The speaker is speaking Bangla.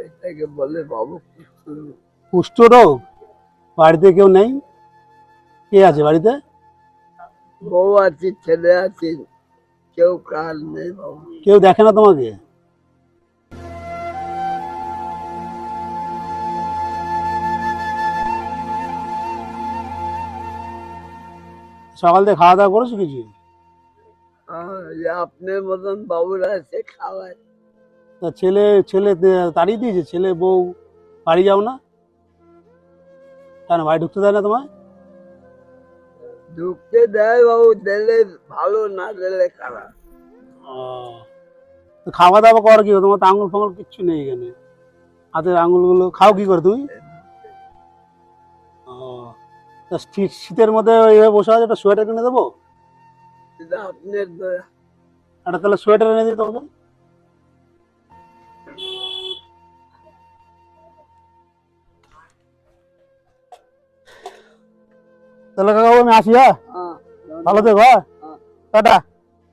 এটাকে বলে বাবু কুষ্ঠরোগ। কুষ্ঠরোগ? বাড়িতে কেউ নেই? কে আছে বাড়িতে? বউ আছে, ছেলে আছে, কেউ কার নেই বাবু। কেউ দেখে না তোমাকে? সকাল থেকে খাওয়া দাওয়া করেছো কিছু? যে আপনার মতন বাবুরা এসে খাওয়ায়। তা ছেলে ছেলে তাড়িয়ে দিয়েছে? ছেলে বউ বাড়ি যাও না কেন? বাড়ি ঢুকতে দেয় না তোমায়? ঢুকতে দেয় বাবু, দিলে ভালো, না দিলে খারাপ। তো খাওয়া দাওয়া কর কি? তোমার তো আঙুল ফাঙুল কিচ্ছু নেই এখানে, হাতের আঙুলগুলো খাও কি করে তুমি? ও, তা শীতের মধ্যে এইভাবে বসে আছে, একটা সোয়েটার কিনে দেবো? এটা আপনার দয়া। একটা তাহলে সোয়েটার এনে দিই তোমাকে। তাহলে কাকা আমি আসি, হ্যাঁ? হ্যাঁ, ভালো থেকো, হ্যাঁ? হ্যাঁ। টাটা।